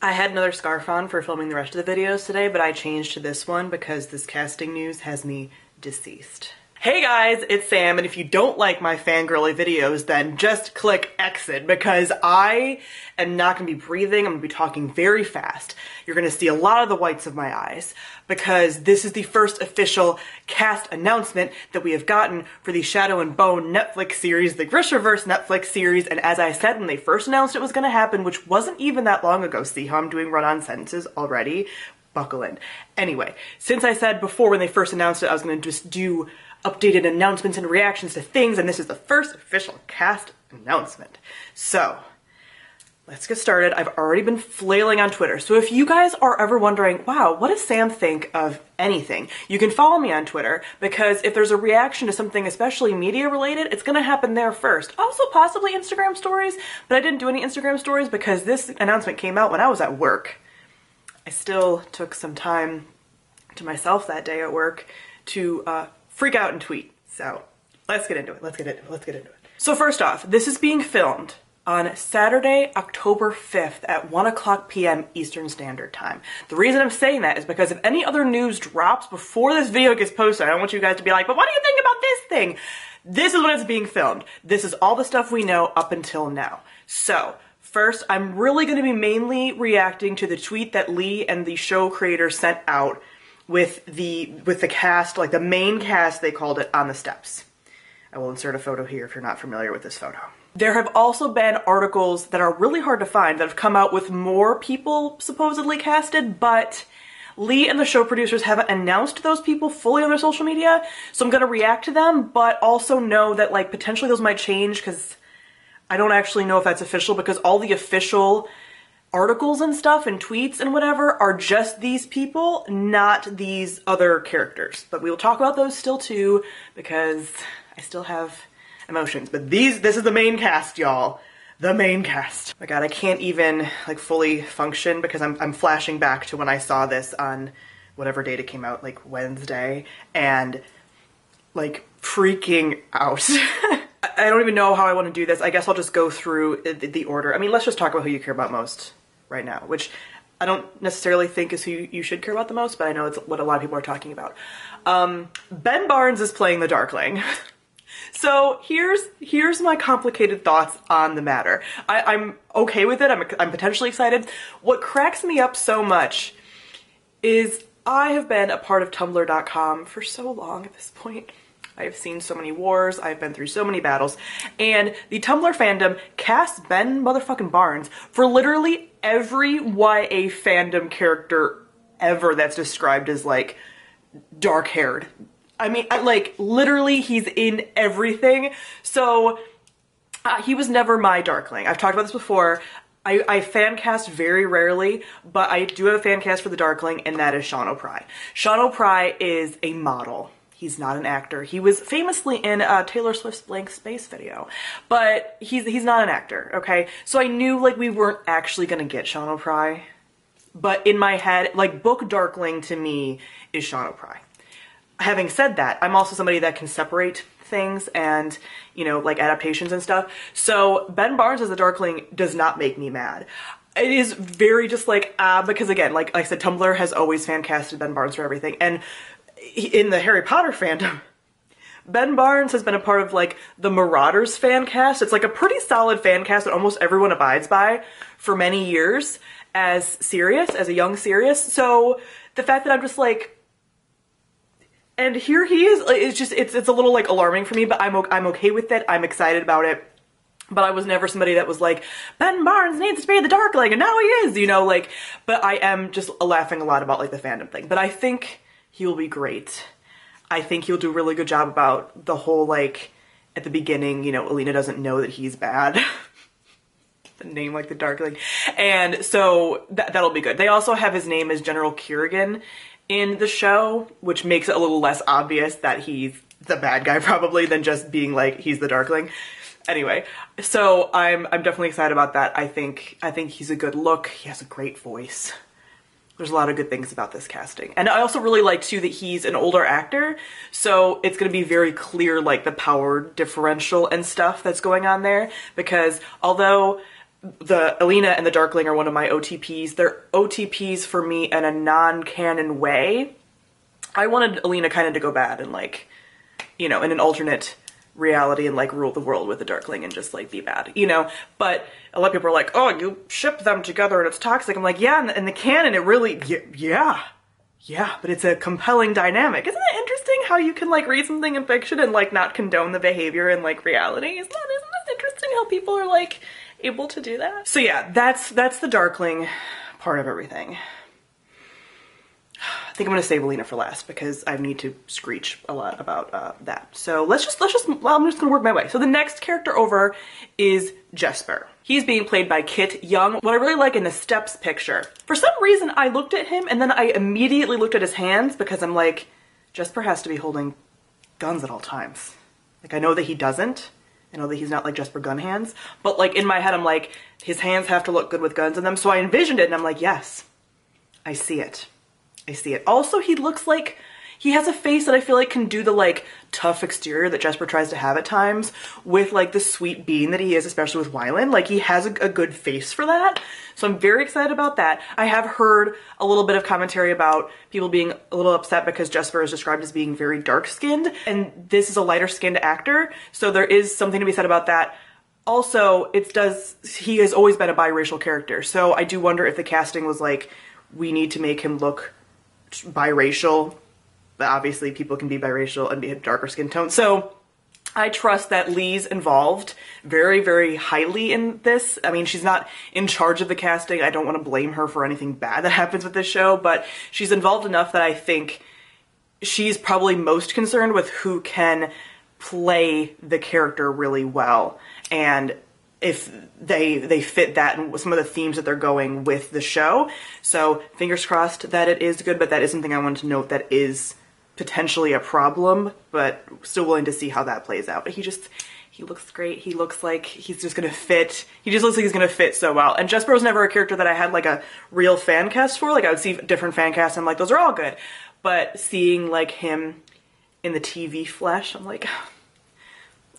I had another scarf on for filming the rest of the videos today, but I changed to this one because this casting news has me deceased. Hey guys, it's Sam, and if you don't like my fangirly videos, then just click exit because I am not going to be breathing. I'm going to be talking very fast. You're going to see a lot of the whites of my eyes because this is the first official cast announcement that we have gotten for the Shadow and Bone Netflix series, the Grishaverse Netflix series, and as I said when they first announced it was going to happen, which wasn't even that long ago, see how I'm doing run-on sentences already? Buckle in. Anyway, since I said before when they first announced it I was going to just do updated announcements and reactions to things, and this is the first official cast announcement. So, let's get started. I've already been flailing on Twitter, so if you guys are ever wondering, wow, what does Sam think of anything? You can follow me on Twitter, because if there's a reaction to something especially media related, it's gonna happen there first. Also possibly Instagram stories, but I didn't do any Instagram stories because this announcement came out when I was at work. I still took some time to myself that day at work to freak out and tweet. So let's get into it. So first off, this is being filmed on Saturday, October 5th at 1:00 p.m. Eastern Standard Time. The reason I'm saying that is because if any other news drops before this video gets posted, I don't want you guys to be like, but what do you think about this thing? This is when it's being filmed. This is all the stuff we know up until now. So first, I'm really going to be mainly reacting to the tweet that Lee and the show creators sent out with the cast, like the main cast, they called it, on the steps. I will insert a photo here if you're not familiar with this photo. There have also been articles that are really hard to find that have come out with more people supposedly casted, but Lee and the show producers haven't announced those people fully on their social media, so I'm gonna react to them, but also know that like potentially those might change because I don't actually know if that's official, because all the official articles and stuff and tweets and whatever are just these people, not these other characters. But we will talk about those still too, because I still have emotions. But this is the main cast, y'all. The main cast. Oh my god, I can't even like fully function because I'm flashing back to when I saw this on whatever date it came out, like Wednesday, and like freaking out. I don't even know how I want to do this. I guess I'll just go through the order. I mean, let's just talk about who you care about most right now, which I don't necessarily think is who you should care about the most, but I know it's what a lot of people are talking about. Ben Barnes is playing the Darkling. So here's my complicated thoughts on the matter. I'm okay with it. I'm potentially excited. What cracks me up so much is I have been a part of Tumblr.com for so long at this point. I have seen so many wars, I've been through so many battles, and the Tumblr fandom casts Ben motherfucking Barnes for literally every YA fandom character ever that's described as like dark-haired. I mean, like literally he's in everything. So he was never my Darkling. I've talked about this before. I fan cast very rarely, but I do have a fan cast for the Darkling, and that is Sean O'Pry. Sean O'Pry is a model. He's not an actor. He was famously in Taylor Swift's Blank Space video, but he's not an actor, okay? So I knew like we weren't actually gonna get Sean O'Pry, but in my head, like book Darkling to me is Sean O'Pry. Having said that, I'm also somebody that can separate things and, you know, like adaptations and stuff. So Ben Barnes as the Darkling does not make me mad. It is very just like, because again, like I said, Tumblr has always fan casted Ben Barnes for everything, and in the Harry Potter fandom, Ben Barnes has been a part of like the Marauders fan cast. It's like a pretty solid fan cast that almost everyone abides by for many years as Sirius, as a young Sirius. So the fact that I'm just like, and here he is, it's just, it's a little like alarming for me, but I'm okay with it. I'm excited about it. But I was never somebody that was like, Ben Barnes needs to be the Darkling, and now he is, you know, like, but I am just laughing a lot about like the fandom thing. But I think he will be great. I think he'll do a really good job about the whole, like, at the beginning, you know, Alina doesn't know that he's bad. The name like the Darkling. And so that'll be good. They also have his name as General Kerrigan in the show, which makes it a little less obvious that he's the bad guy probably than just being like, he's the Darkling. Anyway, so I'm definitely excited about that. I think he's a good look. He has a great voice. There's a lot of good things about this casting. And I also really like too that he's an older actor, so it's gonna be very clear like the power differential and stuff that's going on there, because although the Alina and the Darkling are one of my OTPs. They're OTPs for me in a non-canon way. I wanted Alina kind of to go bad and like, you know, in an alternate reality and like rule the world with the Darkling and just like be bad, you know? But a lot of people are like, oh, you ship them together and it's toxic. I'm like, yeah, in the canon it really, yeah, but it's a compelling dynamic. Isn't it interesting how you can like read something in fiction and like not condone the behavior in like reality? Isn't that interesting how people are like able to do that? So yeah, that's the Darkling part of everything. I think I'm gonna save Alina for last because I need to screech a lot about that. So well, I'm just gonna work my way. So the next character over is Jesper. He's being played by Kit Young. What I really like in the Steps picture, for some reason I looked at him and then I immediately looked at his hands because I'm like, Jesper has to be holding guns at all times. Like I know that he doesn't. I know that he's not like Jesper gun hands, but like in my head I'm like, his hands have to look good with guns in them. So I envisioned it and I'm like, yes, I see it. I see it. Also, he looks like he has a face that I feel like can do the like tough exterior that Jesper tries to have at times with like the sweet being that he is, especially with Wylan. Like he has a good face for that. So I'm very excited about that. I have heard a little bit of commentary about people being a little upset because Jesper is described as being very dark skinned and this is a lighter skinned actor. So there is something to be said about that. Also, he has always been a biracial character. So I do wonder if the casting was like, we need to make him look biracial, but obviously people can be biracial and be a darker skin tone. So I trust that Lee's involved very, very highly in this. I mean, she's not in charge of the casting. I don't want to blame her for anything bad that happens with this show, but she's involved enough that I think she's probably most concerned with who can play the character really well. And if they fit that and some of the themes that they're going with the show. So fingers crossed that it is good, but that is something I wanted to note that is potentially a problem, but still willing to see how that plays out. But he looks great. He looks like he's just gonna fit. He just looks like he's gonna fit so well. And Jesper was never a character that I had like a real fan cast for. Like I would see different fan casts and I'm like, those are all good. But seeing like him in the TV flesh, I'm like,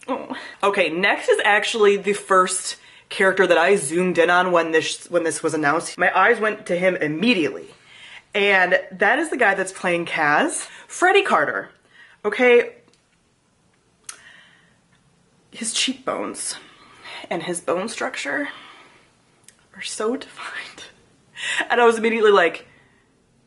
oh. Okay, next is actually the first character that I zoomed in on when this was announced. My eyes went to him immediately. And that is the guy that's playing Kaz, Freddie Carter. Okay, his cheekbones and his bone structure are so defined. And I was immediately like,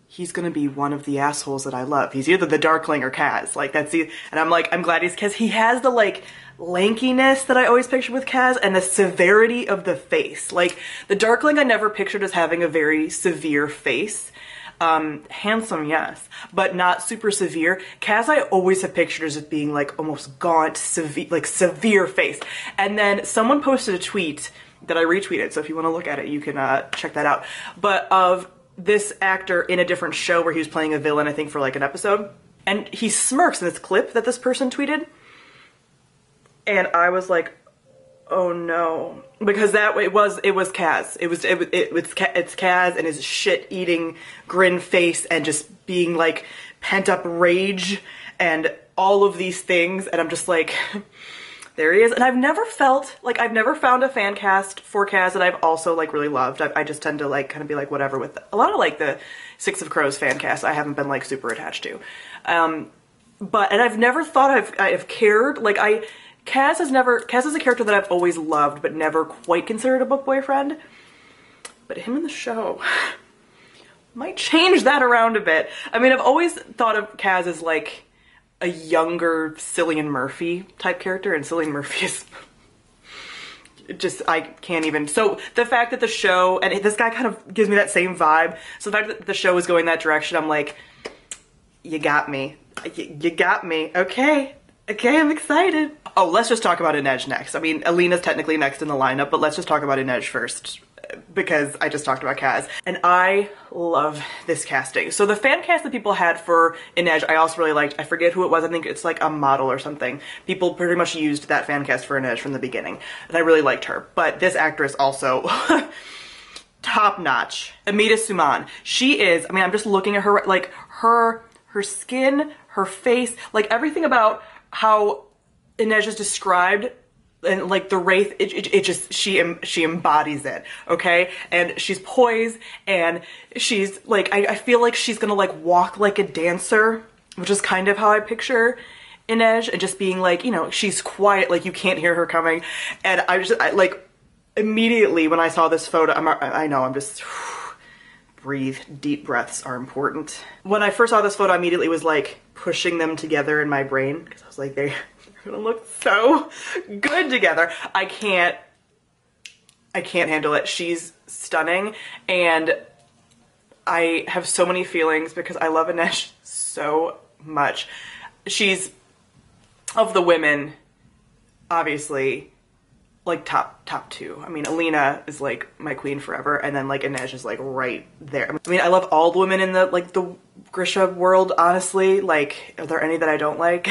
he's gonna be one of the assholes that I love. He's either the Darkling or Kaz. Like that's and I'm like, I'm glad he's Kaz. He has the like lankiness that I always picture with Kaz and the severity of the face. Like the Darkling I never pictured as having a very severe face. Handsome, yes, but not super severe. Kaz I always have pictured as being like almost gaunt, severe face. And then someone posted a tweet that I retweeted, so if you want to look at it, you can check that out. But of this actor in a different show where he was playing a villain, I think for like an episode, and he smirks in this clip that this person tweeted. And I was like, oh no, because it was Kaz. It's Kaz and his shit-eating grin face and just being like pent-up rage and all of these things. And I'm just like, there he is. And I've never found a fan cast for Kaz that I've also like really loved. I just tend to like kind of be like whatever with a lot of like the Six of Crows fan cast I haven't been like super attached to. And I've never thought I've cared. Like Kaz is a character that I've always loved, but never quite considered a book boyfriend. But him in the show might change that around a bit. I mean, I've always thought of Kaz as like a younger Cillian Murphy type character, and Cillian Murphy is just, I can't even. So the fact that the show, and this guy kind of gives me that same vibe, so the fact that the show is going that direction, I'm like, you got me. You got me. Okay, I'm excited. Oh, let's just talk about Inej next. I mean, Alina's technically next in the lineup, but let's just talk about Inej first, because I just talked about Kaz. And I love this casting. So the fan cast that people had for Inej, I also really liked. I forget who it was. I think it's like a model or something. People pretty much used that fan cast for Inej from the beginning. And I really liked her. But this actress also, top notch. Amita Suman. She is, I mean, I'm just looking at her, like her skin, her face, like everything about how Inej is described and like the wraith, it just, she embodies it, okay? And she's poised, and she's like, I feel like she's gonna like walk like a dancer, which is kind of how I picture Inej, and just being like, you know, she's quiet, like you can't hear her coming. And I like, immediately when I saw this photo, I know, I'm just, breathe, deep breaths are important. When I first saw this photo, I immediately was like pushing them together in my brain, because I was like, they're gonna look so good together. I can't handle it. She's stunning, and I have so many feelings because I love Inej so much. She's, of the women, obviously, like top two. I mean, Alina is like my queen forever, and then like Inej is like right there. I mean, I love all the women in the like the Grisha world, honestly. Like, are there any that I don't like?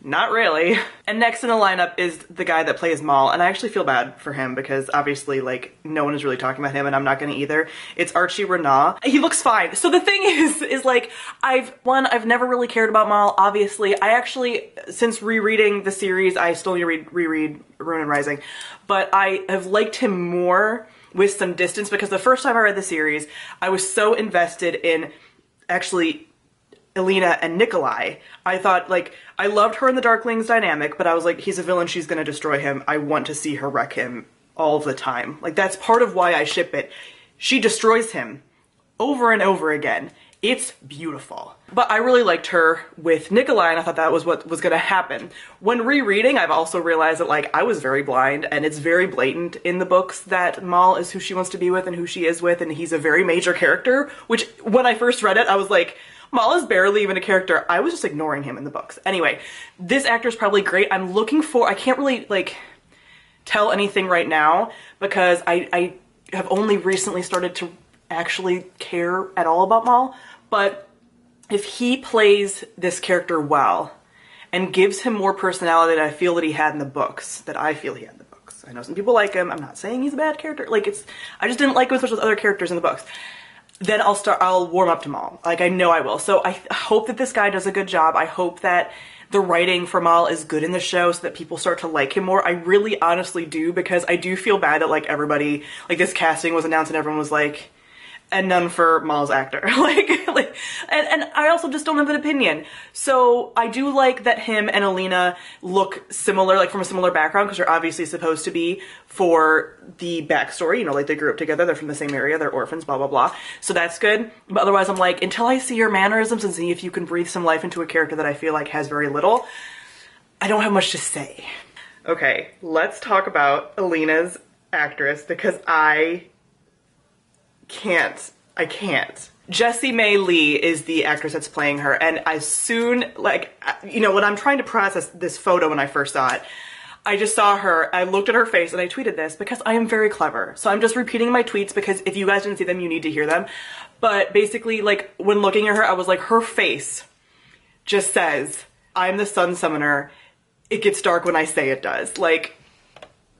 Not really. And next in the lineup is the guy that plays Maul, and I actually feel bad for him because obviously like no one is really talking about him, and I'm not gonna either. It's Archie Renaa. He looks fine. So the thing is like, I've never really cared about Maul, obviously. I actually, since rereading the series, I still need to reread Ruin and Rising, but I have liked him more with some distance, because the first time I read the series, I was so invested in actually Alina and Nikolai. I thought, like, I loved her and the Darklings dynamic, but I was like, he's a villain, she's gonna destroy him. I want to see her wreck him all the time. Like, that's part of why I ship it. She destroys him over and over again. It's beautiful. But I really liked her with Nikolai, and I thought that was what was gonna happen. When rereading, I've also realized that, like, I was very blind, and it's very blatant in the books that Maul is who she wants to be with and who she is with, and he's a very major character, which, when I first read it, I was like, Maul is barely even a character. I was just ignoring him in the books. Anyway, this actor's probably great. I'm looking for, I can't really, like, tell anything right now, because I have only recently started to actually care at all about Maul, but if he plays this character well and gives him more personality that I feel that he had in the books, that I feel he had in the books. I know some people like him. I'm not saying he's a bad character. Like, I just didn't like him as much as other characters in the books. Then I'll warm up to Maul. Like, I know I will. So I hope that this guy does a good job. I hope that the writing for Maul is good in the show so that people start to like him more. I really honestly do, because I do feel bad that, like, everybody, like, this casting was announced and everyone was like, and none for Maul's actor. And I also just don't have an opinion. So I do like that him and Alina look similar, like from a similar background, because they're obviously supposed to be for the backstory, you know, like they grew up together, they're from the same area, they're orphans, blah, blah, blah. So that's good. But otherwise I'm like, until I see your mannerisms and see if you can breathe some life into a character that I feel like has very little, I don't have much to say. Okay, let's talk about Alina's actress, because I can't. Jessie May Lee is the actress that's playing her, and as soon, like, you know, when I'm trying to process this photo when I first saw it, I just saw her, I looked at her face, and I tweeted this because I am very clever. So I'm just repeating my tweets because if you guys didn't see them, you need to hear them. But basically, like, when looking at her, I was like, her face just says, I'm the Sun Summoner. It gets dark when I say it does. Like,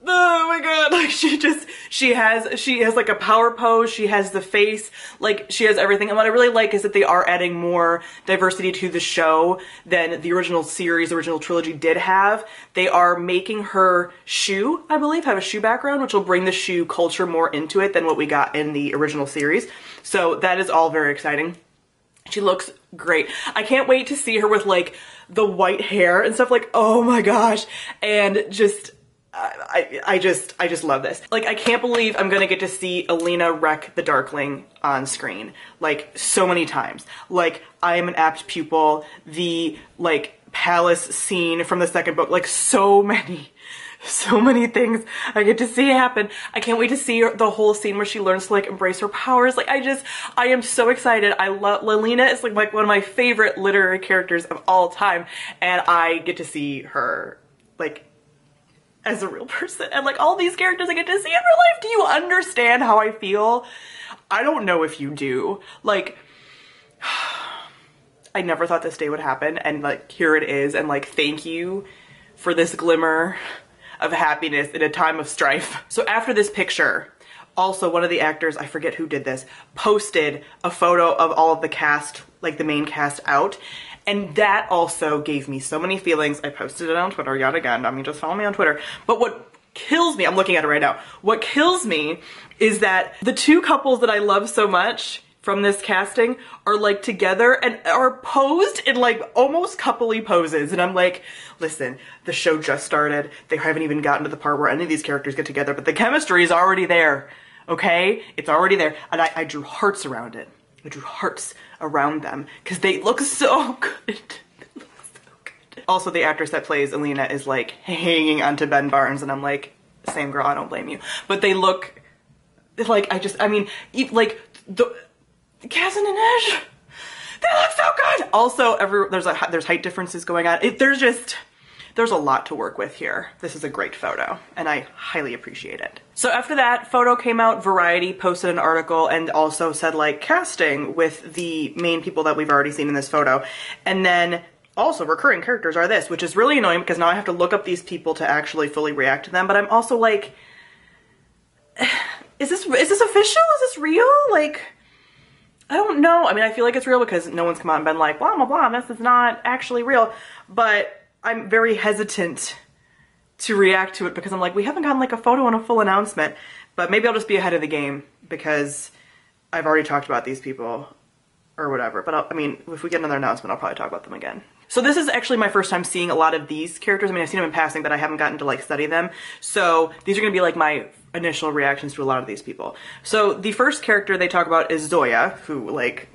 oh my god, like, she has like a power pose, she has the face, like, she has everything. And what I really like is that they are adding more diversity to the show than the original series, original trilogy did have. They are making her Shu, I believe, have a Shu background, which will bring the Shu culture more into it than what we got in the original series. So that is all very exciting. She looks great. I can't wait to see her with, like, the white hair and stuff, like, oh my gosh. And just, I just love this. Like, I can't believe I'm gonna get to see Alina wreck the Darkling on screen, like, so many times. Like, I am an apt pupil, the, like, palace scene from the second book, like, so many things I get to see happen. I can't wait to see the whole scene where she learns to, like, embrace her powers. Like, I am so excited. I love, Alina is like one of my favorite literary characters of all time, and I get to see her, like, as a real person, and like all these characters I get to see in real life. Do you understand how I feel? I don't know if you do. Like, I never thought this day would happen, and like, here it is, and like, thank you for this glimmer of happiness in a time of strife. So after this picture, also one of the actors, I forget who did this, posted a photo of all of the cast, like the main cast out, And that also gave me so many feelings. I posted it on Twitter yet again. I mean, just follow me on Twitter. But what kills me, I'm looking at it right now. What kills me is that the two couples that I love so much from this casting are like together and are posed in like almost coupley poses. And I'm like, listen, the show just started. They haven't even gotten to the part where any of these characters get together, but the chemistry is already there. Okay? It's already there. And I drew hearts around it. I drew hearts around them because they look so good. They look so good. Also, the actress that plays Alina is like hanging onto Ben Barnes, and I'm like, same girl, I don't blame you. But they look like, I mean, like Kaz and Inej, they look so good. Also, there's height differences going on. There's a lot to work with here. This is a great photo, and I highly appreciate it. So after that photo came out, Variety posted an article and also said like casting with the main people that we've already seen in this photo. And then also recurring characters are this, which is really annoying because now I have to look up these people to actually fully react to them. But I'm also like, is this official? Is this real? Like, I don't know. I mean, I feel like it's real because no one's come out and been like, blah, blah, blah, this is not actually real. But I'm very hesitant to react to it because I'm like, we haven't gotten like a photo and a full announcement. But maybe I'll just be ahead of the game because I've already talked about these people or whatever. But I mean, if we get another announcement, I'll probably talk about them again. So this is actually my first time seeing a lot of these characters. I mean, I've seen them in passing, but I haven't gotten to like study them. So these are gonna be like my initial reactions to a lot of these people. So the first character they talk about is Zoya, who like,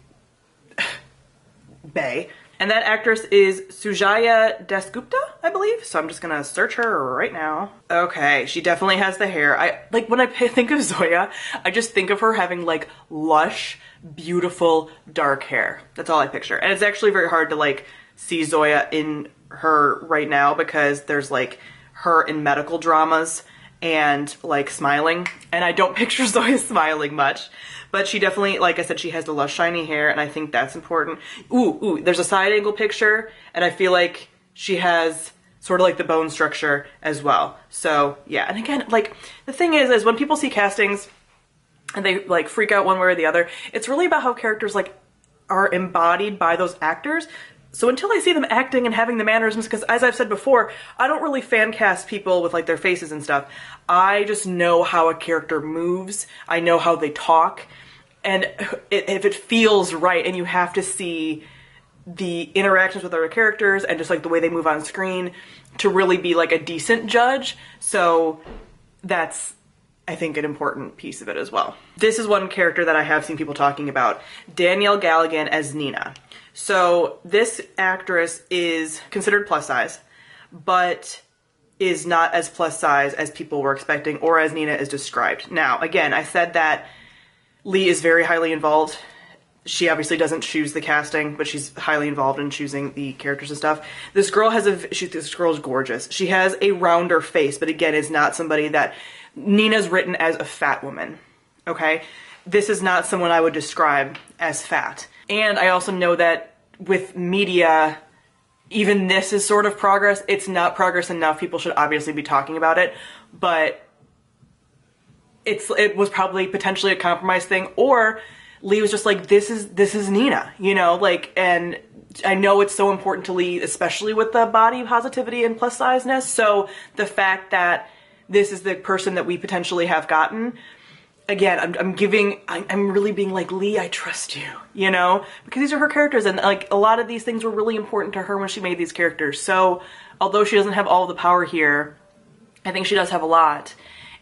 bae. And that actress is Sujaya Dasgupta, I believe. So I'm just gonna search her right now. Okay, she definitely has the hair. Like when I think of Zoya, I just think of her having like lush, beautiful, dark hair. That's all I picture. And it's actually very hard to like see Zoya in her right now because there's like her in medical dramas and like smiling. And I don't picture Zoya smiling much. But she definitely, like I said, she has the lush, shiny hair, and I think that's important. Ooh, there's a side angle picture, and I feel like she has sort of like the bone structure as well. So, yeah. And again, like, the thing is when people see castings and they, like, freak out one way or the other, it's really about how characters, like, are embodied by those actors. So until I see them acting and having the mannerisms, because as I've said before, I don't really fan cast people with, like, their faces and stuff. I just know how a character moves. I know how they talk. And if it feels right, and you have to see the interactions with other characters and just like the way they move on screen to really be like a decent judge. So that's, I think, an important piece of it as well. This is one character that I have seen people talking about, Danielle Galligan as Nina. So this actress is considered plus size, but is not as plus size as people were expecting or as Nina is described. Now, again, I said that Lee is very highly involved. She obviously doesn't choose the casting, but she's highly involved in choosing the characters and stuff. This girl has this girl's gorgeous. She has a rounder face, but again, is not somebody that Nina's written as a fat woman. Okay? This is not someone I would describe as fat. And I also know that with media, even this is sort of progress. It's not progress enough. People should obviously be talking about it, but it was probably potentially a compromise thing, or Lee was just like, this is Nina, you know, like, and I know it's so important to Lee, especially with the body positivity and plus sizeness. So the fact that this is the person that we potentially have gotten, again, I'm really being like, Lee, I trust you, you know, because these are her characters, and like a lot of these things were really important to her when she made these characters. So although she doesn't have all the power here, I think she does have a lot.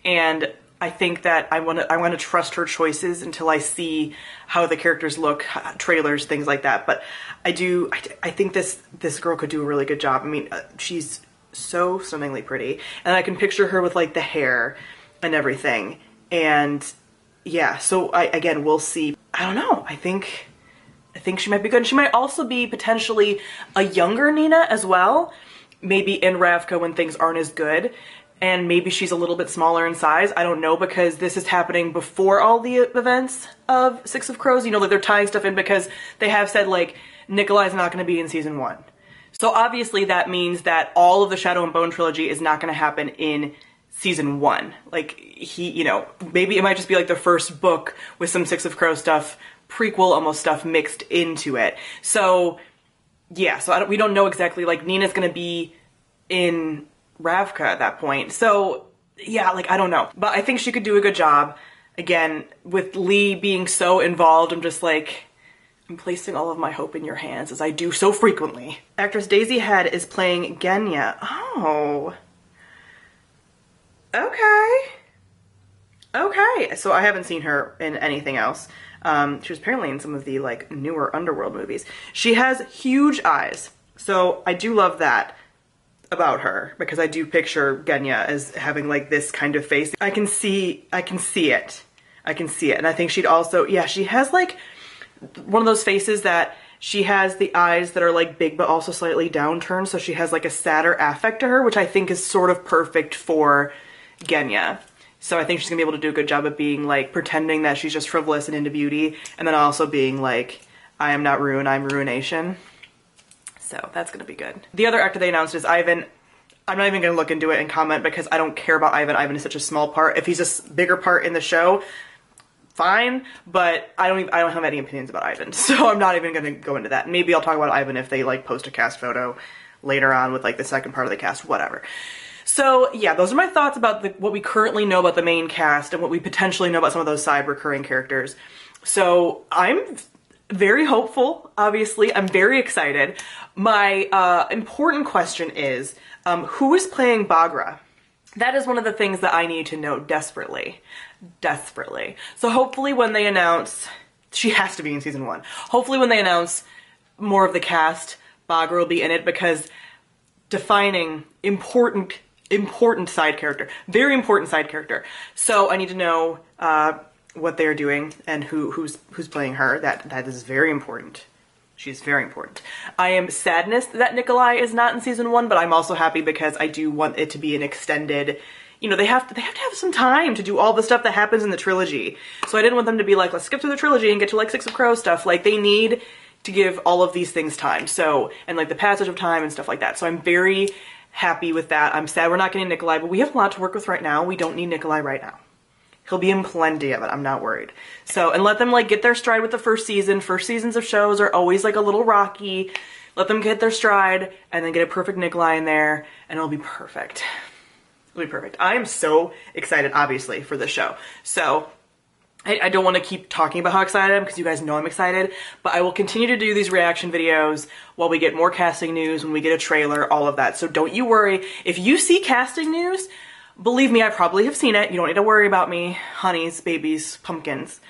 And I think that I want to trust her choices until I see how the characters look, trailers, things like that. But I think this girl could do a really good job. I mean, she's so stunningly pretty, and I can picture her with like the hair and everything. And yeah, so again, we'll see. I don't know. I think she might be good. She might also be potentially a younger Nina as well. Maybe in Ravka when things aren't as good. And maybe she's a little bit smaller in size. I don't know, because this is happening before all the events of Six of Crows. You know, that they're tying stuff in because they have said, like, Nikolai's not going to be in season 1. So obviously that means that all of the Shadow and Bone trilogy is not going to happen in season 1. Like, you know, maybe it might just be like the first book with some Six of Crows stuff, prequel almost stuff mixed into it. So yeah, so we don't know exactly, like, Nina's gonna be in Ravka at that point. So yeah, like, I don't know. But I think she could do a good job. Again, with Lee being so involved, I'm just like, I'm placing all of my hope in your hands, as I do so frequently. Actress Daisy Head is playing Genya. Oh. Okay. Okay. So I haven't seen her in anything else. She was apparently in some of the, like, newer Underworld movies. She has huge eyes. So I do love that about her, because I do picture Genya as having, like, this kind of face. I can see it. I can see it. And I think she'd also, yeah, she has, like, one of those faces that she has the eyes that are, like, big but also slightly downturned, so she has, like, a sadder affect to her, which I think is sort of perfect for Genya. So I think she's gonna be able to do a good job of being, like, pretending that she's just frivolous and into beauty, and then also being like, I am not Ruin, I'm Ruination. So that's gonna be good. The other actor they announced is Ivan. I'm not even gonna look into it and comment because I don't care about Ivan. Ivan is such a small part. If he's a bigger part in the show, fine, but I don't have any opinions about Ivan, so I'm not even gonna go into that. Maybe I'll talk about Ivan if they, like, post a cast photo later on with, like, the second part of the cast, whatever. So yeah, those are my thoughts about what we currently know about the main cast and what we potentially know about some of those side recurring characters. So I'm very hopeful, obviously. I'm very excited. My important question is, who is playing Baghra? That is one of the things that I need to know desperately. Desperately. So hopefully when they announce, she has to be in season 1. Hopefully when they announce more of the cast, Baghra will be in it, because defining important side character. Very important side character. So I need to know what they're doing and who's playing her. That is very important. She's very important. I am sadness that Nikolai is not in season 1, but I'm also happy because I do want it to be an extended, you know, they have to have some time to do all the stuff that happens in the trilogy. So I didn't want them to be like, let's skip through the trilogy and get to, like, Six of Crows stuff. Like, they need to give all of these things time. So, and, like, the passage of time and stuff like that. So I'm very happy with that. I'm sad we're not getting Nikolai, but we have a lot to work with right now. We don't need Nikolai right now. He'll be in plenty of it. I'm not worried. So, and let them, like, get their stride with the first season. First seasons of shows are always, like, a little rocky. Let them get their stride and then get a perfect Nikolai in there and it'll be perfect. It'll be perfect. I am so excited, obviously, for this show. So I don't want to keep talking about how excited I am because you guys know I'm excited, but I will continue to do these reaction videos while we get more casting news, when we get a trailer, all of that. So don't you worry. If you see casting news, believe me, I probably have seen it. You don't need to worry about me, honeys, babies, pumpkins.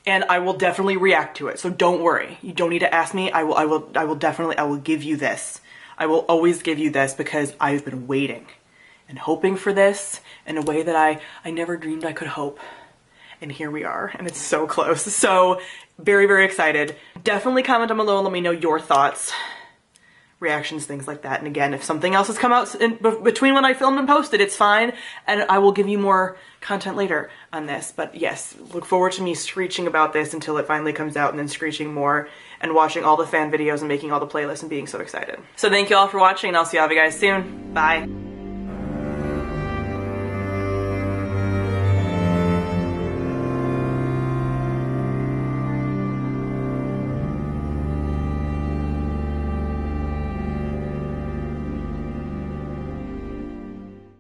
And I will definitely react to it. So don't worry. You don't need to ask me. I will give you this. I will always give you this because I've been waiting and hoping for this in a way that I never dreamed I could hope. And here we are, and it's so close. So very, very excited. Definitely comment down below and let me know your thoughts, reactions, things like that. And again, if something else has come out between when I filmed and posted, it's fine. And I will give you more content later on this. But yes, look forward to me screeching about this until it finally comes out, and then screeching more and watching all the fan videos and making all the playlists and being so excited. So thank you all for watching, and I'll see all of you guys soon. Bye.